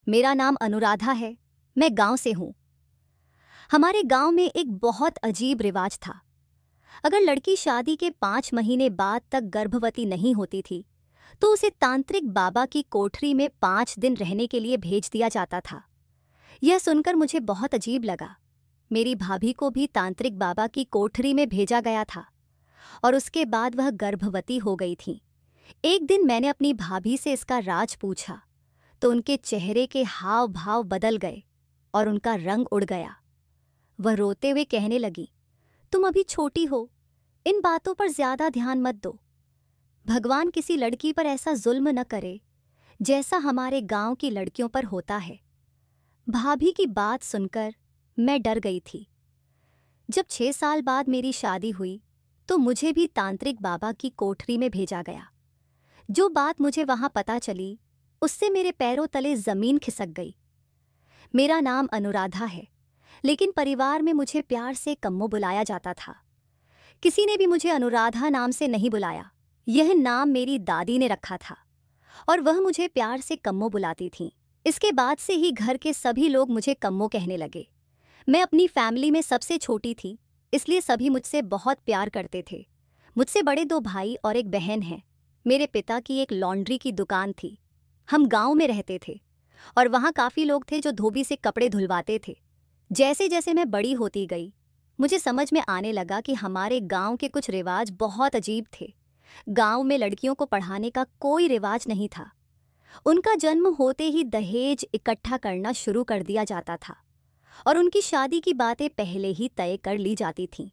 मेरा नाम अनुराधा है। मैं गांव से हूँ। हमारे गांव में एक बहुत अजीब रिवाज था। अगर लड़की शादी के 5 महीने बाद तक गर्भवती नहीं होती थी तो उसे तांत्रिक बाबा की कोठरी में 5 दिन रहने के लिए भेज दिया जाता था। यह सुनकर मुझे बहुत अजीब लगा। मेरी भाभी को भी तांत्रिक बाबा की कोठरी में भेजा गया था और उसके बाद वह गर्भवती हो गई थी। एक दिन मैंने अपनी भाभी से इसका राज पूछा तो उनके चेहरे के हाव भाव बदल गए और उनका रंग उड़ गया। वह रोते हुए कहने लगी, तुम अभी छोटी हो, इन बातों पर ज्यादा ध्यान मत दो। भगवान किसी लड़की पर ऐसा जुल्म न करे जैसा हमारे गांव की लड़कियों पर होता है। भाभी की बात सुनकर मैं डर गई थी। जब 6 साल बाद मेरी शादी हुई तो मुझे भी तांत्रिक बाबा की कोठरी में भेजा गया। जो बात मुझे वहां पता चली उससे मेरे पैरों तले जमीन खिसक गई। मेरा नाम अनुराधा है, लेकिन परिवार में मुझे प्यार से कम्मो बुलाया जाता था। किसी ने भी मुझे अनुराधा नाम से नहीं बुलाया। यह नाम मेरी दादी ने रखा था और वह मुझे प्यार से कम्मो बुलाती थीं। इसके बाद से ही घर के सभी लोग मुझे कम्मो कहने लगे। मैं अपनी फैमिली में सबसे छोटी थी, इसलिए सभी मुझसे बहुत प्यार करते थे। मुझसे बड़े 2 भाई और एक बहन हैं। मेरे पिता की एक लॉन्ड्री की दुकान थी। हम गांव में रहते थे और वहाँ काफ़ी लोग थे जो धोबी से कपड़े धुलवाते थे। जैसे जैसे मैं बड़ी होती गई मुझे समझ में आने लगा कि हमारे गांव के कुछ रिवाज बहुत अजीब थे। गांव में लड़कियों को पढ़ाने का कोई रिवाज नहीं था। उनका जन्म होते ही दहेज इकट्ठा करना शुरू कर दिया जाता था और उनकी शादी की बातें पहले ही तय कर ली जाती थीं।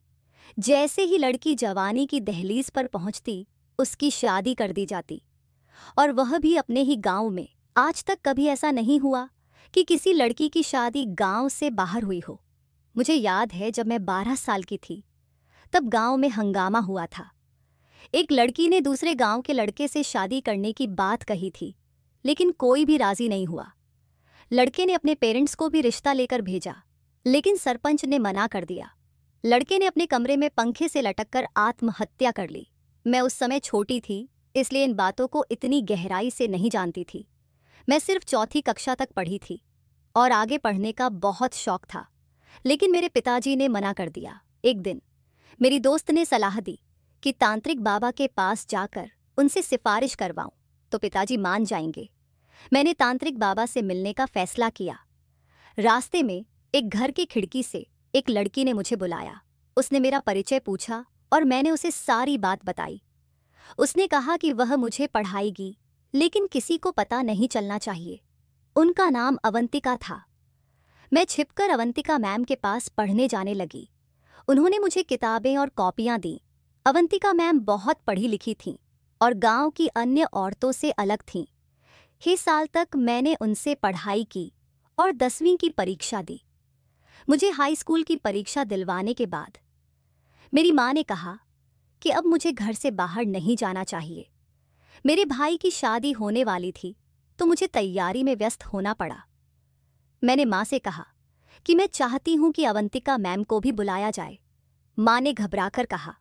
जैसे ही लड़की जवानी की दहलीज पर पहुंचती उसकी शादी कर दी जाती, और वह भी अपने ही गांव में। आज तक कभी ऐसा नहीं हुआ कि किसी लड़की की शादी गांव से बाहर हुई हो। मुझे याद है जब मैं 12 साल की थी तब गांव में हंगामा हुआ था। एक लड़की ने दूसरे गांव के लड़के से शादी करने की बात कही थी, लेकिन कोई भी राजी नहीं हुआ। लड़के ने अपने पेरेंट्स को भी रिश्ता लेकर भेजा, लेकिन सरपंच ने मना कर दिया। लड़के ने अपने कमरे में पंखे से लटककर आत्महत्या कर ली। मैं उस समय छोटी थी, इसलिए इन बातों को इतनी गहराई से नहीं जानती थी। मैं सिर्फ 4ठी कक्षा तक पढ़ी थी और आगे पढ़ने का बहुत शौक था, लेकिन मेरे पिताजी ने मना कर दिया। एक दिन मेरी दोस्त ने सलाह दी कि तांत्रिक बाबा के पास जाकर उनसे सिफारिश करवाऊं तो पिताजी मान जाएंगे। मैंने तांत्रिक बाबा से मिलने का फैसला किया। रास्ते में एक घर की खिड़की से एक लड़की ने मुझे बुलाया। उसने मेरा परिचय पूछा और मैंने उसे सारी बात बताई। उसने कहा कि वह मुझे पढ़ाएगी, लेकिन किसी को पता नहीं चलना चाहिए। उनका नाम अवंतिका था। मैं छिपकर अवंतिका मैम के पास पढ़ने जाने लगी। उन्होंने मुझे किताबें और कॉपियां दी। अवंतिका मैम बहुत पढ़ी लिखी थीं और गांव की अन्य औरतों से अलग थीं। 6 साल तक मैंने उनसे पढ़ाई की और 10वीं की परीक्षा दी। मुझे हाई स्कूल की परीक्षा दिलवाने के बाद मेरी माँ ने कहा कि अब मुझे घर से बाहर नहीं जाना चाहिए। मेरे भाई की शादी होने वाली थी तो मुझे तैयारी में व्यस्त होना पड़ा। मैंने माँ से कहा कि मैं चाहती हूँ कि अवंतिका मैम को भी बुलाया जाए। माँ ने घबराकर कहा,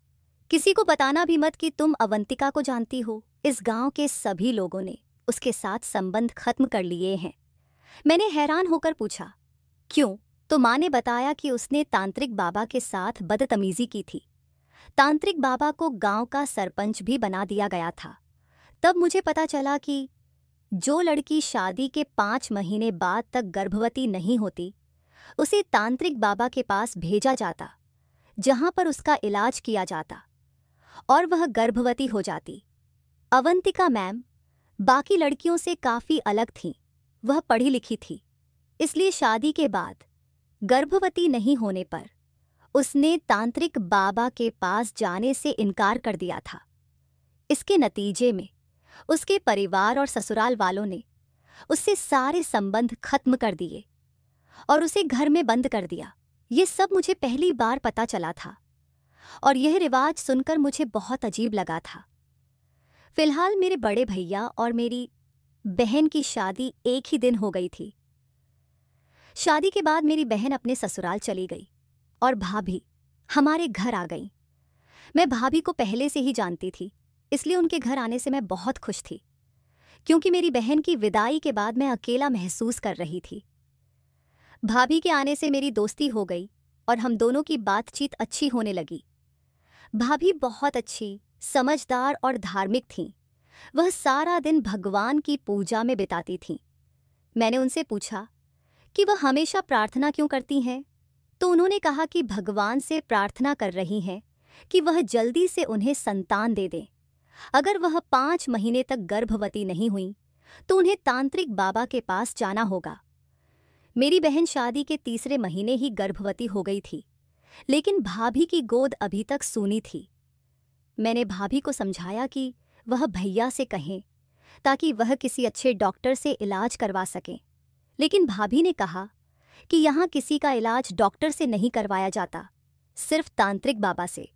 किसी को बताना भी मत कि तुम अवंतिका को जानती हो। इस गांव के सभी लोगों ने उसके साथ संबंध खत्म कर लिए हैं। मैंने हैरान होकर पूछा, क्यों? तो माँ ने बताया कि उसने तांत्रिक बाबा के साथ बदतमीजी की थी। तांत्रिक बाबा को गांव का सरपंच भी बना दिया गया था। तब मुझे पता चला कि जो लड़की शादी के 5 महीने बाद तक गर्भवती नहीं होती उसे तांत्रिक बाबा के पास भेजा जाता, जहां पर उसका इलाज किया जाता और वह गर्भवती हो जाती। अवंतिका मैम बाकी लड़कियों से काफ़ी अलग थीं। वह पढ़ी लिखी थी, इसलिए शादी के बाद गर्भवती नहीं होने पर उसने तांत्रिक बाबा के पास जाने से इनकार कर दिया था। इसके नतीजे में उसके परिवार और ससुराल वालों ने उससे सारे संबंध खत्म कर दिए और उसे घर में बंद कर दिया। ये सब मुझे पहली बार पता चला था और यह रिवाज सुनकर मुझे बहुत अजीब लगा था। फिलहाल मेरे बड़े भैया और मेरी बहन की शादी एक ही दिन हो गई थी। शादी के बाद मेरी बहन अपने ससुराल चली गई और भाभी हमारे घर आ गई। मैं भाभी को पहले से ही जानती थी, इसलिए उनके घर आने से मैं बहुत खुश थी। क्योंकि मेरी बहन की विदाई के बाद मैं अकेला महसूस कर रही थी। भाभी के आने से मेरी दोस्ती हो गई और हम दोनों की बातचीत अच्छी होने लगी। भाभी बहुत अच्छी, समझदार और धार्मिक थीं। वह सारा दिन भगवान की पूजा में बिताती थीं। मैंने उनसे पूछा कि वह हमेशा प्रार्थना क्यों करती हैं, तो उन्होंने कहा कि भगवान से प्रार्थना कर रही हैं कि वह जल्दी से उन्हें संतान दे दें। अगर वह 5 महीने तक गर्भवती नहीं हुई तो उन्हें तांत्रिक बाबा के पास जाना होगा। मेरी बहन शादी के तीसरे महीने ही गर्भवती हो गई थी, लेकिन भाभी की गोद अभी तक सूनी थी। मैंने भाभी को समझाया कि वह भैया से कहें ताकि वह किसी अच्छे डॉक्टर से इलाज करवा सकें, लेकिन भाभी ने कहा कि यहाँ किसी का इलाज डॉक्टर से नहीं करवाया जाता, सिर्फ तांत्रिक बाबा से।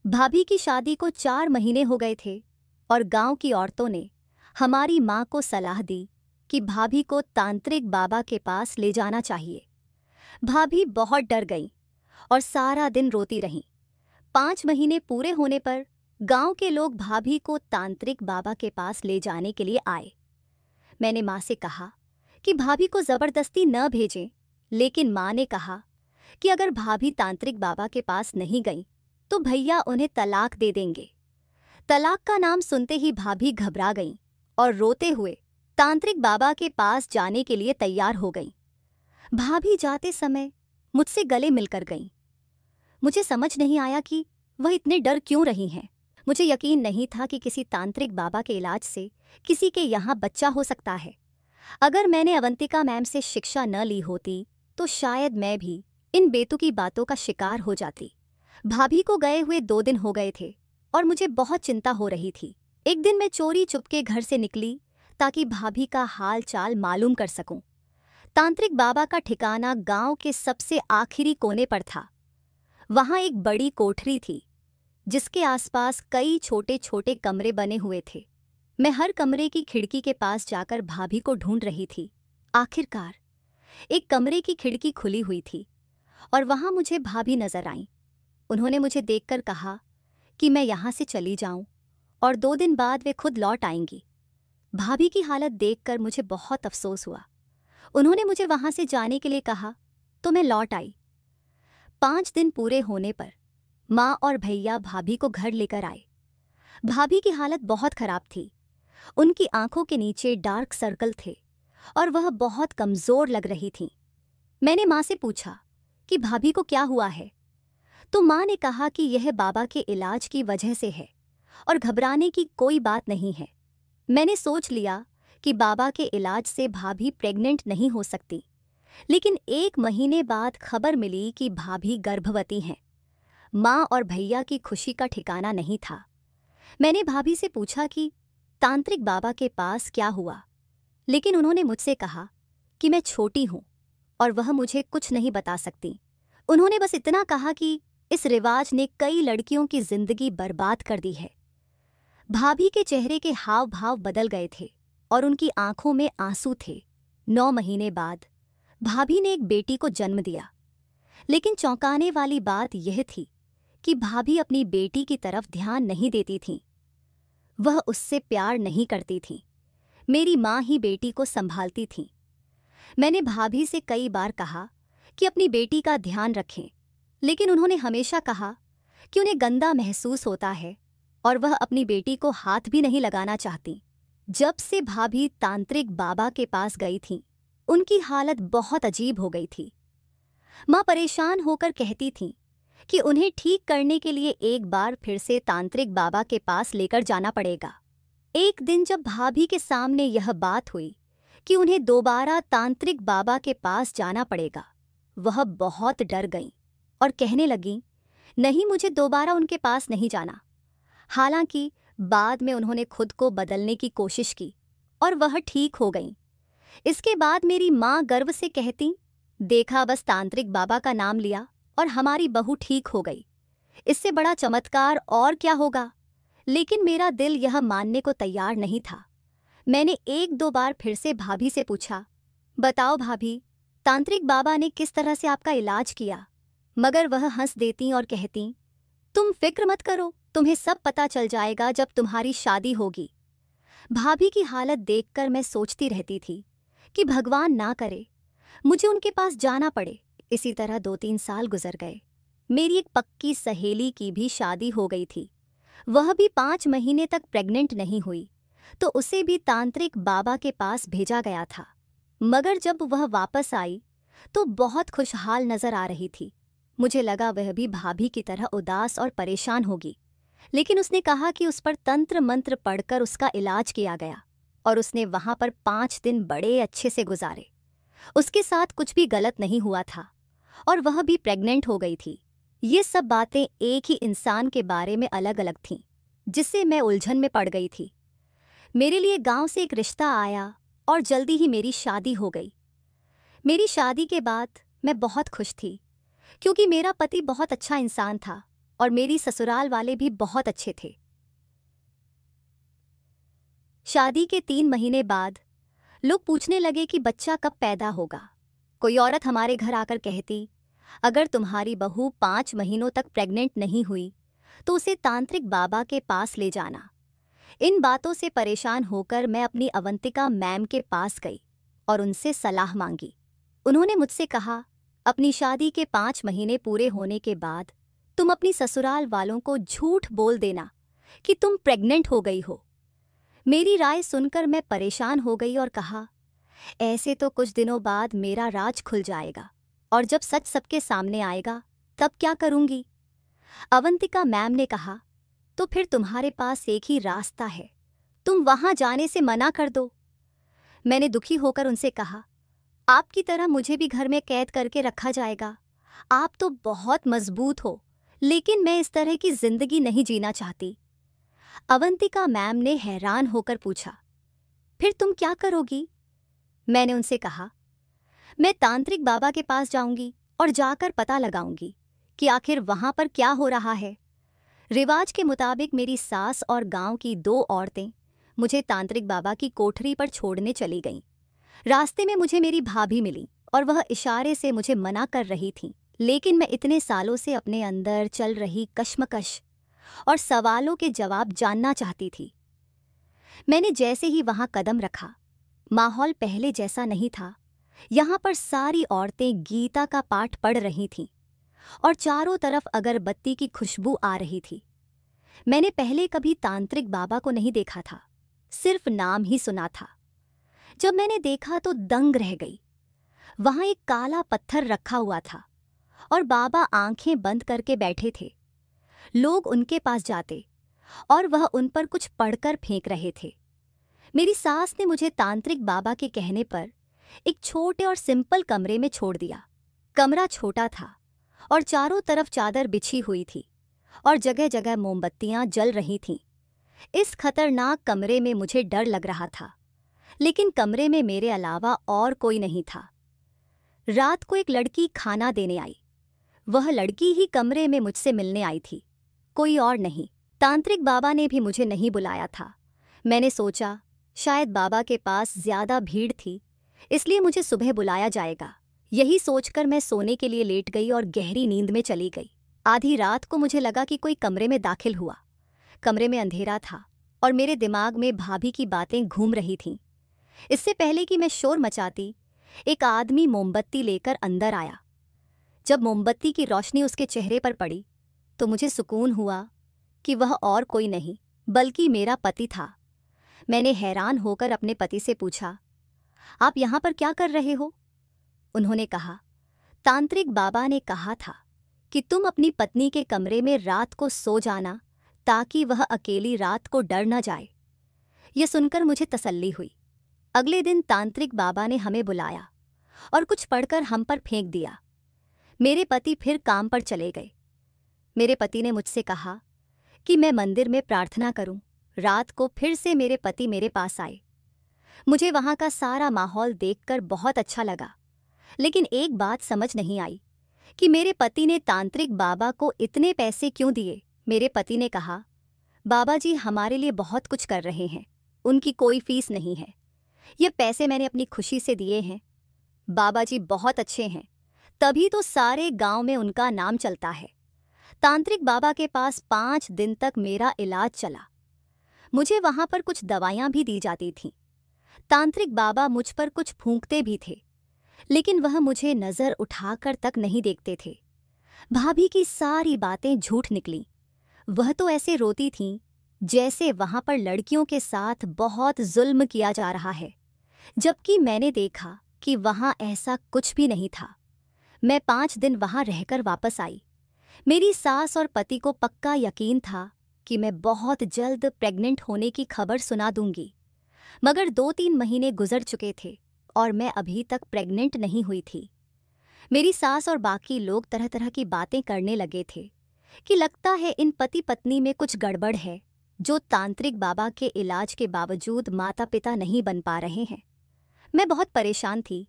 भाभी की शादी को 4 महीने हो गए थे और गांव की औरतों ने हमारी माँ को सलाह दी कि भाभी को तांत्रिक बाबा के पास ले जाना चाहिए। भाभी बहुत डर गई और सारा दिन रोती रहीं। 5 महीने पूरे होने पर गांव के लोग भाभी को तांत्रिक बाबा के पास ले जाने के लिए आए। मैंने माँ से कहा कि भाभी को जबरदस्ती न भेजें, लेकिन माँ ने कहा कि अगर भाभी तांत्रिक बाबा के पास नहीं गई तो भैया उन्हें तलाक दे देंगे। तलाक का नाम सुनते ही भाभी घबरा गईं और रोते हुए तांत्रिक बाबा के पास जाने के लिए तैयार हो गईं। भाभी जाते समय मुझसे गले मिलकर गईं। मुझे समझ नहीं आया कि वह इतने डर क्यों रही हैं। मुझे यकीन नहीं था कि किसी तांत्रिक बाबा के इलाज से किसी के यहाँ बच्चा हो सकता है। अगर मैंने अवंतिका मैम से शिक्षा न ली होती तो शायद मैं भी इन बेतुकी बातों का शिकार हो जाती। भाभी को गए हुए 2 दिन हो गए थे और मुझे बहुत चिंता हो रही थी। एक दिन मैं चोरी चुपके घर से निकली ताकि भाभी का हाल चाल मालूम कर सकूं। तांत्रिक बाबा का ठिकाना गांव के सबसे आखिरी कोने पर था। वहां एक बड़ी कोठरी थी जिसके आसपास कई छोटे छोटे कमरे बने हुए थे। मैं हर कमरे की खिड़की के पास जाकर भाभी को ढूंढ रही थी। आखिरकार एक कमरे की खिड़की खुली हुई थी और वहां मुझे भाभी नजर आईं। उन्होंने मुझे देखकर कहा कि मैं यहाँ से चली जाऊं और 2 दिन बाद वे खुद लौट आएंगी। भाभी की हालत देखकर मुझे बहुत अफसोस हुआ। उन्होंने मुझे वहां से जाने के लिए कहा तो मैं लौट आई। 5 दिन पूरे होने पर माँ और भैया भाभी को घर लेकर आए। भाभी की हालत बहुत खराब थी। उनकी आंखों के नीचे डार्क सर्कल थे और वह बहुत कमजोर लग रही थीं। मैंने माँ से पूछा कि भाभी को क्या हुआ है, तो माँ ने कहा कि यह बाबा के इलाज की वजह से है और घबराने की कोई बात नहीं है। मैंने सोच लिया कि बाबा के इलाज से भाभी प्रेग्नेंट नहीं हो सकती, लेकिन 1 महीने बाद खबर मिली कि भाभी गर्भवती हैं। माँ और भैया की खुशी का ठिकाना नहीं था। मैंने भाभी से पूछा कि तांत्रिक बाबा के पास क्या हुआ, लेकिन उन्होंने मुझसे कहा कि मैं छोटी हूँ और वह मुझे कुछ नहीं बता सकती। उन्होंने बस इतना कहा कि इस रिवाज ने कई लड़कियों की जिंदगी बर्बाद कर दी है। भाभी के चेहरे के हाव भाव बदल गए थे और उनकी आंखों में आंसू थे। 9 महीने बाद भाभी ने एक बेटी को जन्म दिया, लेकिन चौंकाने वाली बात यह थी कि भाभी अपनी बेटी की तरफ ध्यान नहीं देती थीं। वह उससे प्यार नहीं करती थीं। मेरी माँ ही बेटी को संभालती थीं। मैंने भाभी से कई बार कहा कि अपनी बेटी का ध्यान रखें, लेकिन उन्होंने हमेशा कहा कि उन्हें गंदा महसूस होता है और वह अपनी बेटी को हाथ भी नहीं लगाना चाहती। जब से भाभी तांत्रिक बाबा के पास गई थीं, उनकी हालत बहुत अजीब हो गई थी। माँ परेशान होकर कहती थीं कि उन्हें ठीक करने के लिए एक बार फिर से तांत्रिक बाबा के पास लेकर जाना पड़ेगा। एक दिन जब भाभी के सामने यह बात हुई कि उन्हें दोबारा तांत्रिक बाबा के पास जाना पड़ेगा, वह बहुत डर गईं और कहने लगीं, नहीं, मुझे दोबारा उनके पास नहीं जाना। हालांकि बाद में उन्होंने खुद को बदलने की कोशिश की और वह ठीक हो गईं। इसके बाद मेरी माँ गर्व से कहती, देखा, बस तांत्रिक बाबा का नाम लिया और हमारी बहू ठीक हो गई। इससे बड़ा चमत्कार और क्या होगा। लेकिन मेरा दिल यह मानने को तैयार नहीं था। मैंने 1-2 बार फिर से भाभी से पूछा, बताओ भाभी, तांत्रिक बाबा ने किस तरह से आपका इलाज किया? मगर वह हंस देती और कहती, तुम फिक्र मत करो, तुम्हें सब पता चल जाएगा जब तुम्हारी शादी होगी। भाभी की हालत देखकर मैं सोचती रहती थी कि भगवान ना करे मुझे उनके पास जाना पड़े। इसी तरह 2-3 साल गुजर गए। मेरी एक पक्की सहेली की भी शादी हो गई थी। वह भी 5 महीने तक प्रेग्नेंट नहीं हुई, तो उसे भी तांत्रिक बाबा के पास भेजा गया था। मगर जब वह वापस आई तो बहुत खुशहाल नजर आ रही थी। मुझे लगा वह भी भाभी की तरह उदास और परेशान होगी, लेकिन उसने कहा कि उस पर तंत्र मंत्र पढ़कर उसका इलाज किया गया और उसने वहां पर 5 दिन बड़े अच्छे से गुजारे। उसके साथ कुछ भी गलत नहीं हुआ था और वह भी प्रेग्नेंट हो गई थी। ये सब बातें एक ही इंसान के बारे में अलग अलग थीं, जिससे मैं उलझन में पड़ गई थी। मेरे लिए गांव से एक रिश्ता आया और जल्दी ही मेरी शादी हो गई। मेरी शादी के बाद मैं बहुत खुश थी, क्योंकि मेरा पति बहुत अच्छा इंसान था और मेरी ससुराल वाले भी बहुत अच्छे थे। शादी के 3 महीने बाद लोग पूछने लगे कि बच्चा कब पैदा होगा। कोई औरत हमारे घर आकर कहती, अगर तुम्हारी बहू 5 महीनों तक प्रेग्नेंट नहीं हुई तो उसे तांत्रिक बाबा के पास ले जाना। इन बातों से परेशान होकर मैं अपनी अवंतिका मैम के पास गई और उनसे सलाह मांगी। उन्होंने मुझसे कहा, अपनी शादी के 5 महीने पूरे होने के बाद तुम अपनी ससुराल वालों को झूठ बोल देना कि तुम प्रेग्नेंट हो गई हो। मेरी राय सुनकर मैं परेशान हो गई और कहा, ऐसे तो कुछ दिनों बाद मेरा राज खुल जाएगा और जब सच सबके सामने आएगा तब क्या करूंगी। अवंतिका मैम ने कहा, तो फिर तुम्हारे पास एक ही रास्ता है, तुम वहां जाने से मना कर दो। मैंने दुखी होकर उनसे कहा, आपकी तरह मुझे भी घर में कैद करके रखा जाएगा। आप तो बहुत मजबूत हो, लेकिन मैं इस तरह की जिंदगी नहीं जीना चाहती। अवंतिका मैम ने हैरान होकर पूछा, फिर तुम क्या करोगी? मैंने उनसे कहा, मैं तांत्रिक बाबा के पास जाऊंगी और जाकर पता लगाऊंगी कि आखिर वहां पर क्या हो रहा है। रिवाज के मुताबिक मेरी सास और गांव की 2 औरतें मुझे तांत्रिक बाबा की कोठरी पर छोड़ने चली गईं। रास्ते में मुझे मेरी भाभी मिली और वह इशारे से मुझे मना कर रही थी, लेकिन मैं इतने सालों से अपने अंदर चल रही कश्मकश और सवालों के जवाब जानना चाहती थी। मैंने जैसे ही वहां कदम रखा, माहौल पहले जैसा नहीं था। यहाँ पर सारी औरतें गीता का पाठ पढ़ रही थीं और चारों तरफ अगरबत्ती की खुशबू आ रही थी। मैंने पहले कभी तांत्रिक बाबा को नहीं देखा था, सिर्फ नाम ही सुना था। जब मैंने देखा तो दंग रह गई। वहां एक काला पत्थर रखा हुआ था और बाबा आंखें बंद करके बैठे थे। लोग उनके पास जाते और वह उन पर कुछ पढ़कर फेंक रहे थे। मेरी सास ने मुझे तांत्रिक बाबा के कहने पर एक छोटे और सिंपल कमरे में छोड़ दिया। कमरा छोटा था और चारों तरफ चादर बिछी हुई थी और जगह जगह मोमबत्तियां जल रही थीं। इस खतरनाक कमरे में मुझे डर लग रहा था, लेकिन कमरे में मेरे अलावा और कोई नहीं था। रात को एक लड़की खाना देने आई। वह लड़की ही कमरे में मुझसे मिलने आई थी, कोई और नहीं। तांत्रिक बाबा ने भी मुझे नहीं बुलाया था। मैंने सोचा शायद बाबा के पास ज्यादा भीड़ थी, इसलिए मुझे सुबह बुलाया जाएगा। यही सोचकर मैं सोने के लिए लेट गई और गहरी नींद में चली गई। आधी रात को मुझे लगा कि कोई कमरे में दाखिल हुआ। कमरे में अंधेरा था और मेरे दिमाग में भाभी की बातें घूम रही थीं। इससे पहले कि मैं शोर मचाती, एक आदमी मोमबत्ती लेकर अंदर आया। जब मोमबत्ती की रोशनी उसके चेहरे पर पड़ी तो मुझे सुकून हुआ कि वह और कोई नहीं बल्कि मेरा पति था। मैंने हैरान होकर अपने पति से पूछा, आप यहाँ पर क्या कर रहे हो? उन्होंने कहा, तांत्रिक बाबा ने कहा था कि तुम अपनी पत्नी के कमरे में रात को सो जाना ताकि वह अकेली रात को डर न जाए। यह सुनकर मुझे तसल्ली हुई। अगले दिन तांत्रिक बाबा ने हमें बुलाया और कुछ पढ़कर हम पर फेंक दिया। मेरे पति फिर काम पर चले गए। मेरे पति ने मुझसे कहा कि मैं मंदिर में प्रार्थना करूं। रात को फिर से मेरे पति मेरे पास आए। मुझे वहां का सारा माहौल देखकर बहुत अच्छा लगा, लेकिन एक बात समझ नहीं आई कि मेरे पति ने तांत्रिक बाबा को इतने पैसे क्यों दिए। मेरे पति ने कहा, बाबा जी हमारे लिए बहुत कुछ कर रहे हैं, उनकी कोई फीस नहीं है, ये पैसे मैंने अपनी खुशी से दिए हैं। बाबा जी बहुत अच्छे हैं, तभी तो सारे गांव में उनका नाम चलता है। तांत्रिक बाबा के पास 5 दिन तक मेरा इलाज चला। मुझे वहां पर कुछ दवाइयां भी दी जाती थीं। तांत्रिक बाबा मुझ पर कुछ फूंकते भी थे, लेकिन वह मुझे नजर उठाकर तक नहीं देखते थे। भाभी की सारी बातें झूठ निकली। वह तो ऐसे रोती थीं जैसे वहां पर लड़कियों के साथ बहुत जुल्म किया जा रहा है, जबकि मैंने देखा कि वहां ऐसा कुछ भी नहीं था। मैं 5 दिन वहां रहकर वापस आई। मेरी सास और पति को पक्का यकीन था कि मैं बहुत जल्द प्रेग्नेंट होने की खबर सुना दूंगी, मगर 2-3 महीने गुजर चुके थे और मैं अभी तक प्रेग्नेंट नहीं हुई थी। मेरी सास और बाकी लोग तरह तरह की बातें करने लगे थे कि लगता है इन पति पत्नी में कुछ गड़बड़ है, जो तांत्रिक बाबा के इलाज के बावजूद माता पिता नहीं बन पा रहे हैं। मैं बहुत परेशान थी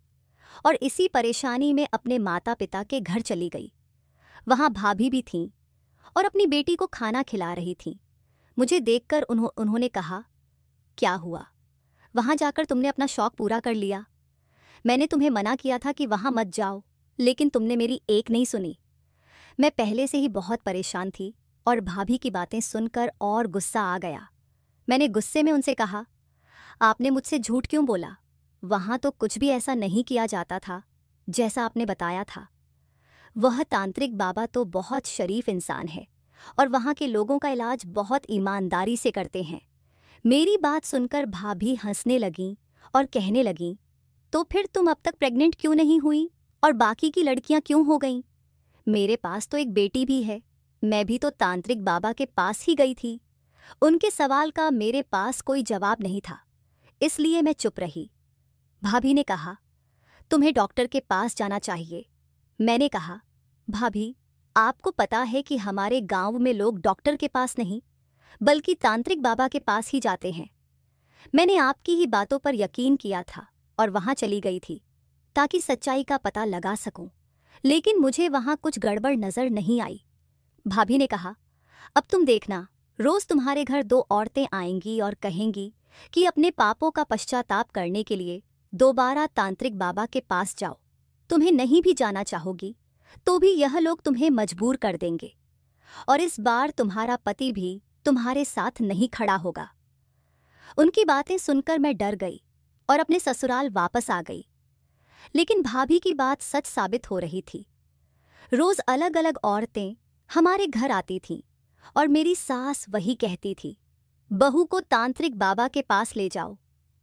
और इसी परेशानी में अपने माता पिता के घर चली गई। वहां भाभी भी थीं और अपनी बेटी को खाना खिला रही थीं। मुझे देखकर उन्होंने कहा, क्या हुआ? वहां जाकर तुमने अपना शौक पूरा कर लिया? मैंने तुम्हें मना किया था कि वहां मत जाओ, लेकिन तुमने मेरी एक नहीं सुनी। मैं पहले से ही बहुत परेशान थी और भाभी की बातें सुनकर और गुस्सा आ गया। मैंने गुस्से में उनसे कहा, आपने मुझसे झूठ क्यों बोला? वहां तो कुछ भी ऐसा नहीं किया जाता था जैसा आपने बताया था। वह तांत्रिक बाबा तो बहुत शरीफ इंसान है और वहां के लोगों का इलाज बहुत ईमानदारी से करते हैं। मेरी बात सुनकर भाभी हंसने लगीं और कहने लगीं, तो फिर तुम अब तक प्रेग्नेंट क्यों नहीं हुई और बाकी की लड़कियां क्यों हो गईं? मेरे पास तो एक बेटी भी है। मैं भी तो तांत्रिक बाबा के पास ही गई थी। उनके सवाल का मेरे पास कोई जवाब नहीं था, इसलिए मैं चुप रही। भाभी ने कहा, तुम्हें डॉक्टर के पास जाना चाहिए। मैंने कहा, भाभी, आपको पता है कि हमारे गांव में लोग डॉक्टर के पास नहीं बल्कि तांत्रिक बाबा के पास ही जाते हैं। मैंने आपकी ही बातों पर यकीन किया था और वहां चली गई थी ताकि सच्चाई का पता लगा सकूं, लेकिन मुझे वहां कुछ गड़बड़ नजर नहीं आई। भाभी ने कहा, अब तुम देखना, रोज तुम्हारे घर 2 औरतें आएंगी और कहेंगी कि अपने पापों का पश्चाताप करने के लिए दोबारा तांत्रिक बाबा के पास जाओ। तुम्हें नहीं भी जाना चाहोगी तो भी यह लोग तुम्हें मजबूर कर देंगे और इस बार तुम्हारा पति भी तुम्हारे साथ नहीं खड़ा होगा। उनकी बातें सुनकर मैं डर गई और अपने ससुराल वापस आ गई। लेकिन भाभी की बात सच साबित हो रही थी। रोज अलग अलग औरतें हमारे घर आती थीं और मेरी सास वही कहती थी, बहू को तांत्रिक बाबा के पास ले जाओ,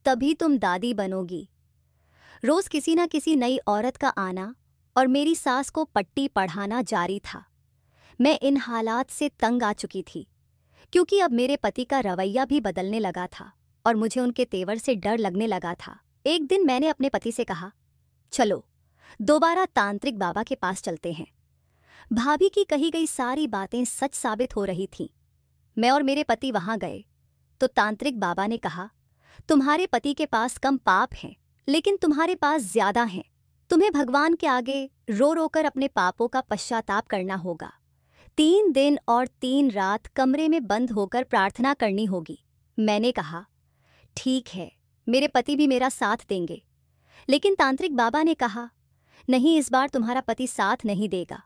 तभी तुम दादी बनोगी। रोज किसी न किसी नई औरत का आना और मेरी सास को पट्टी पढ़ाना जारी था। मैं इन हालात से तंग आ चुकी थी, क्योंकि अब मेरे पति का रवैया भी बदलने लगा था और मुझे उनके तेवर से डर लगने लगा था। एक दिन मैंने अपने पति से कहा, चलो दोबारा तांत्रिक बाबा के पास चलते हैं। भाभी की कही गई सारी बातें सच साबित हो रही थीं। मैं और मेरे पति वहां गए तो तांत्रिक बाबा ने कहा, तुम्हारे पति के पास कम पाप हैं, लेकिन तुम्हारे पास ज्यादा हैं। तुम्हें भगवान के आगे रो रो कर अपने पापों का पश्चाताप करना होगा। 3 दिन और 3 रात कमरे में बंद होकर प्रार्थना करनी होगी। मैंने कहा, ठीक है, मेरे पति भी मेरा साथ देंगे। लेकिन तांत्रिक बाबा ने कहा, नहीं, इस बार तुम्हारा पति साथ नहीं देगा।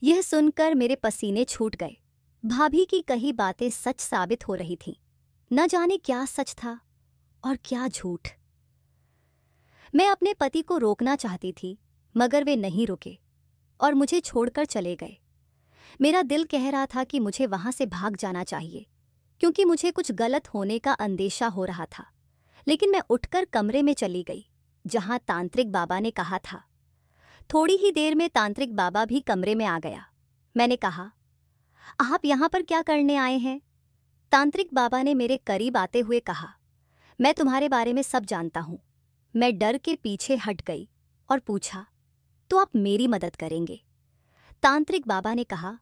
यह सुनकर मेरे पसीने छूट गए। भाभी की कही बातें सच साबित हो रही थीं। न जाने क्या सच था और क्या झूठ। मैं अपने पति को रोकना चाहती थी, मगर वे नहीं रुके और मुझे छोड़कर चले गए। मेरा दिल कह रहा था कि मुझे वहां से भाग जाना चाहिए, क्योंकि मुझे कुछ गलत होने का अंदेशा हो रहा था। लेकिन मैं उठकर कमरे में चली गई जहां तांत्रिक बाबा ने कहा था। थोड़ी ही देर में तांत्रिक बाबा भी कमरे में आ गया। मैंने कहा, आप यहाँ पर क्या करने आए हैं? तांत्रिक बाबा ने मेरे करीब आते हुए कहा, मैं तुम्हारे बारे में सब जानता हूँ। मैं डर के पीछे हट गई और पूछा, तो आप मेरी मदद करेंगे? तांत्रिक बाबा ने कहा,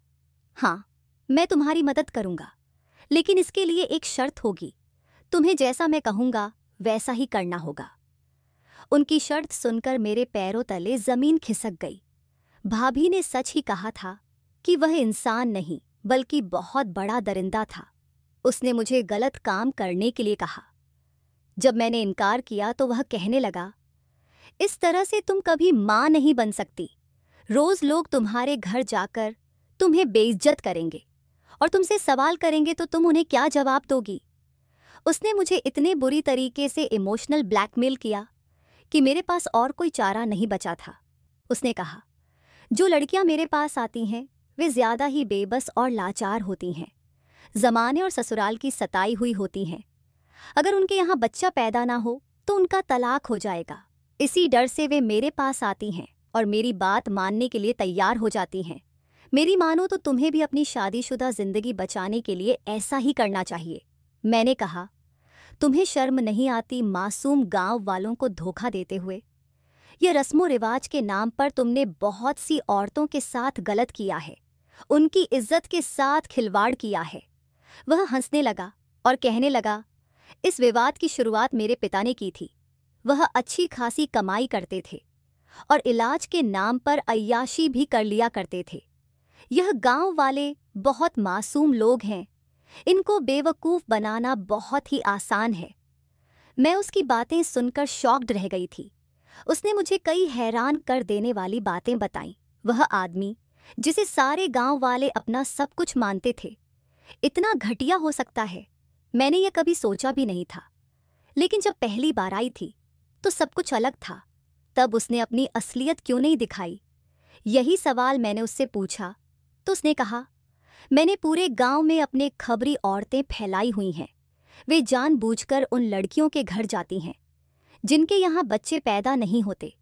हाँ, मैं तुम्हारी मदद करूंगा, लेकिन इसके लिए एक शर्त होगी। तुम्हें जैसा मैं कहूंगा वैसा ही करना होगा। उनकी शर्त सुनकर मेरे पैरों तले जमीन खिसक गई। भाभी ने सच ही कहा था कि वह इंसान नहीं बल्कि बहुत बड़ा दरिंदा था। उसने मुझे गलत काम करने के लिए कहा। जब मैंने इनकार किया तो वह कहने लगा, इस तरह से तुम कभी मां नहीं बन सकती। रोज लोग तुम्हारे घर जाकर तुम्हें बेइज्जत करेंगे और तुमसे सवाल करेंगे तो तुम उन्हें क्या जवाब दोगी? उसने मुझे इतने बुरी तरीके से इमोशनल ब्लैकमेल किया कि मेरे पास और कोई चारा नहीं बचा था। उसने कहा, जो लड़कियां मेरे पास आती हैं वे ज़्यादा ही बेबस और लाचार होती हैं, ज़माने और ससुराल की सताई हुई होती हैं। अगर उनके यहाँ बच्चा पैदा ना हो तो उनका तलाक हो जाएगा। इसी डर से वे मेरे पास आती हैं और मेरी बात मानने के लिए तैयार हो जाती हैं। मेरी मानो तो तुम्हें भी अपनी शादीशुदा जिंदगी बचाने के लिए ऐसा ही करना चाहिए। मैंने कहा, तुम्हें शर्म नहीं आती मासूम गांव वालों को धोखा देते हुए? ये रस्मों रिवाज के नाम पर तुमने बहुत सी औरतों के साथ गलत किया है, उनकी इज्जत के साथ खिलवाड़ किया है। वह हंसने लगा और कहने लगा, इस विवाद की शुरुआत मेरे पिता ने की थी। वह अच्छी खासी कमाई करते थे और इलाज के नाम पर अय्याशी भी कर लिया करते थे। यह गांव वाले बहुत मासूम लोग हैं, इनको बेवकूफ़ बनाना बहुत ही आसान है। मैं उसकी बातें सुनकर शॉक्ड रह गई थी। उसने मुझे कई हैरान कर देने वाली बातें बताईं। वह आदमी जिसे सारे गांव वाले अपना सब कुछ मानते थे, इतना घटिया हो सकता है, मैंने यह कभी सोचा भी नहीं था। लेकिन जब पहली बार आई थी तो सब कुछ अलग था। तब उसने अपनी असलियत क्यों नहीं दिखाई? यही सवाल मैंने उससे पूछा तो उसने कहा, मैंने पूरे गांव में अपने खबरी औरतें फैलाई हुई हैं। वे जानबूझकर उन लड़कियों के घर जाती हैं जिनके यहाँ बच्चे पैदा नहीं होते,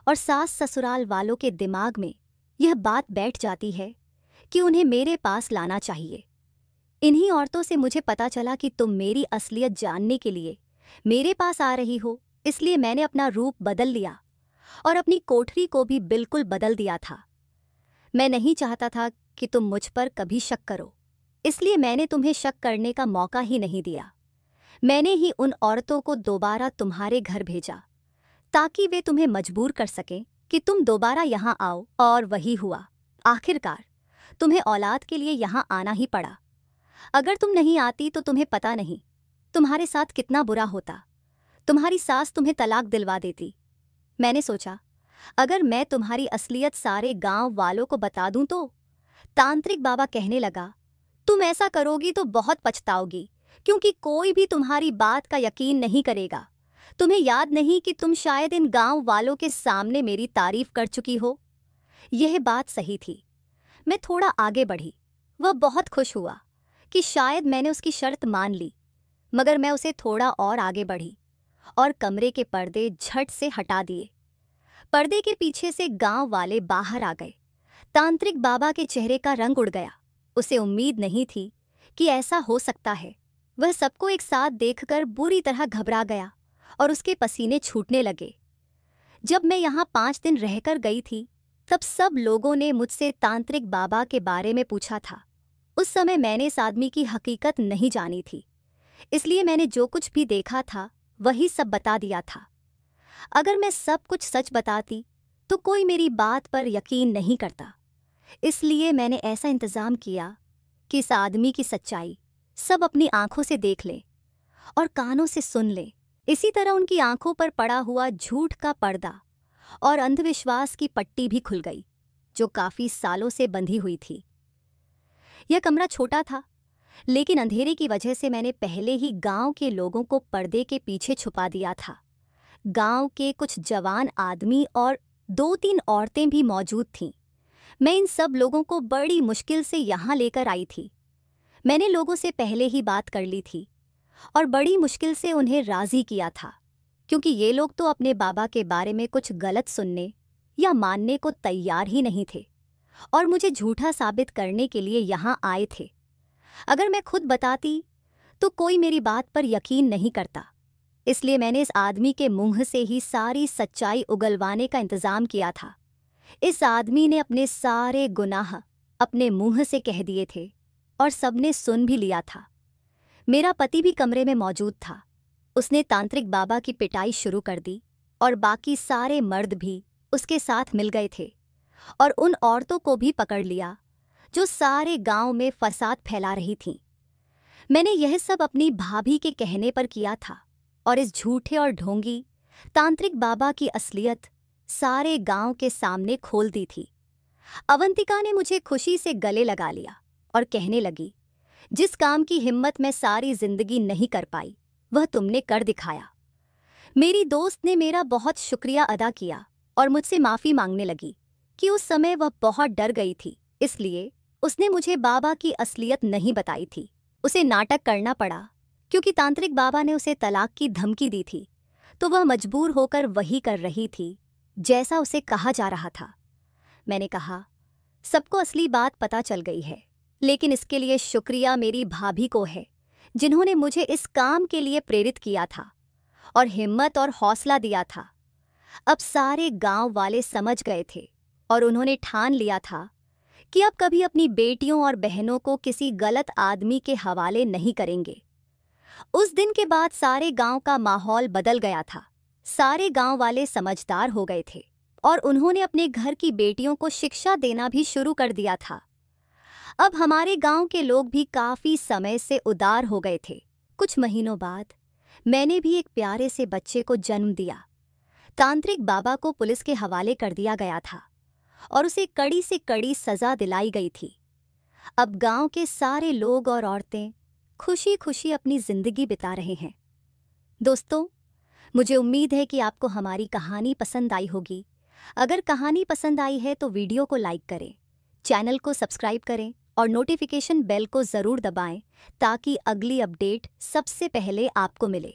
और सास ससुराल वालों के दिमाग में यह बात बैठ जाती है कि उन्हें मेरे पास लाना चाहिए। इन्हीं औरतों से मुझे पता चला कि तुम मेरी असलियत जानने के लिए मेरे पास आ रही हो, इसलिए मैंने अपना रूप बदल लिया और अपनी कोठरी को भी बिल्कुल बदल दिया था। मैं नहीं चाहता था कि तुम मुझ पर कभी शक करो, इसलिए मैंने तुम्हें शक करने का मौका ही नहीं दिया। मैंने ही उन औरतों को दोबारा तुम्हारे घर भेजा ताकि वे तुम्हें मजबूर कर सकें कि तुम दोबारा यहाँ आओ, और वही हुआ। आखिरकार तुम्हें औलाद के लिए यहाँ आना ही पड़ा। अगर तुम नहीं आती तो तुम्हें पता नहीं तुम्हारे साथ कितना बुरा होता। तुम्हारी सास तुम्हें तलाक दिलवा देती। मैंने सोचा, अगर मैं तुम्हारी असलियत सारे गांव वालों को बता दूं तो? तांत्रिक बाबा कहने लगा, तुम ऐसा करोगी तो बहुत पछताओगी, क्योंकि कोई भी तुम्हारी बात का यकीन नहीं करेगा। तुम्हें याद नहीं कि तुम शायद इन गांव वालों के सामने मेरी तारीफ कर चुकी हो? यह बात सही थी। मैं थोड़ा आगे बढ़ी। वह बहुत खुश हुआ कि शायद मैंने उसकी शर्त मान ली, मगर मैं उसे थोड़ा और आगे बढ़ी और कमरे के पर्दे झट से हटा दिए। पर्दे के पीछे से गांव वाले बाहर आ गए। तांत्रिक बाबा के चेहरे का रंग उड़ गया। उसे उम्मीद नहीं थी कि ऐसा हो सकता है। वह सबको एक साथ देखकर बुरी तरह घबरा गया और उसके पसीने छूटने लगे। जब मैं यहाँ 5 दिन रहकर गई थी तब सब लोगों ने मुझसे तांत्रिक बाबा के बारे में पूछा था। उस समय मैंने इस आदमी की हकीकत नहीं जानी थी, इसलिए मैंने जो कुछ भी देखा था वही सब बता दिया था। अगर मैं सब कुछ सच बताती तो कोई मेरी बात पर यकीन नहीं करता, इसलिए मैंने ऐसा इंतज़ाम किया कि इस आदमी की सच्चाई सब अपनी आंखों से देख लें और कानों से सुन लें। इसी तरह उनकी आंखों पर पड़ा हुआ झूठ का पर्दा और अंधविश्वास की पट्टी भी खुल गई, जो काफ़ी सालों से बंधी हुई थी। यह कमरा छोटा था, लेकिन अंधेरे की वजह से मैंने पहले ही गांव के लोगों को पर्दे के पीछे छुपा दिया था। गांव के कुछ जवान आदमी और 2-3 औरतें भी मौजूद थीं। मैं इन सब लोगों को बड़ी मुश्किल से यहाँ लेकर आई थी। मैंने लोगों से पहले ही बात कर ली थी और बड़ी मुश्किल से उन्हें राज़ी किया था, क्योंकि ये लोग तो अपने बाबा के बारे में कुछ गलत सुनने या मानने को तैयार ही नहीं थे और मुझे झूठा साबित करने के लिए यहाँ आए थे। अगर मैं खुद बताती तो कोई मेरी बात पर यकीन नहीं करता, इसलिए मैंने इस आदमी के मुंह से ही सारी सच्चाई उगलवाने का इंतज़ाम किया था। इस आदमी ने अपने सारे गुनाह अपने मुंह से कह दिए थे और सबने सुन भी लिया था। मेरा पति भी कमरे में मौजूद था। उसने तांत्रिक बाबा की पिटाई शुरू कर दी और बाकी सारे मर्द भी उसके साथ मिल गए थे और उन औरतों को भी पकड़ लिया जो सारे गांव में फसाद फैला रही थीं। मैंने यह सब अपनी भाभी के कहने पर किया था और इस झूठे और ढोंगी तांत्रिक बाबा की असलियत सारे गांव के सामने खोल दी थी। अवंतिका ने मुझे खुशी से गले लगा लिया और कहने लगी, जिस काम की हिम्मत मैं सारी जिंदगी नहीं कर पाई, वह तुमने कर दिखाया। मेरी दोस्त ने मेरा बहुत शुक्रिया अदा किया और मुझसे माफ़ी मांगने लगी कि उस समय वह बहुत डर गई थी, इसलिए उसने मुझे बाबा की असलियत नहीं बताई थी। उसे नाटक करना पड़ा क्योंकि तांत्रिक बाबा ने उसे तलाक की धमकी दी थी, तो वह मजबूर होकर वही कर रही थी जैसा उसे कहा जा रहा था। मैंने कहा, सबको असली बात पता चल गई है, लेकिन इसके लिए शुक्रिया मेरी भाभी को है जिन्होंने मुझे इस काम के लिए प्रेरित किया था और हिम्मत और हौसला दिया था। अब सारे गांव वाले समझ गए थे और उन्होंने ठान लिया था कि अब कभी अपनी बेटियों और बहनों को किसी गलत आदमी के हवाले नहीं करेंगे। उस दिन के बाद सारे गांव का माहौल बदल गया था। सारे गांव वाले समझदार हो गए थे और उन्होंने अपने घर की बेटियों को शिक्षा देना भी शुरू कर दिया था। अब हमारे गांव के लोग भी काफी समय से उदार हो गए थे। कुछ महीनों बाद मैंने भी एक प्यारे से बच्चे को जन्म दिया। तांत्रिक बाबा को पुलिस के हवाले कर दिया गया था और उसे कड़ी से कड़ी सजा दिलाई गई थी। अब गांव के सारे लोग और औरतें खुशी खुशी अपनी जिंदगी बिता रहे हैं। दोस्तों, मुझे उम्मीद है कि आपको हमारी कहानी पसंद आई होगी। अगर कहानी पसंद आई है तो वीडियो को लाइक करें, चैनल को सब्सक्राइब करें और नोटिफिकेशन बेल को ज़रूर दबाएं ताकि अगली अपडेट सबसे पहले आपको मिले।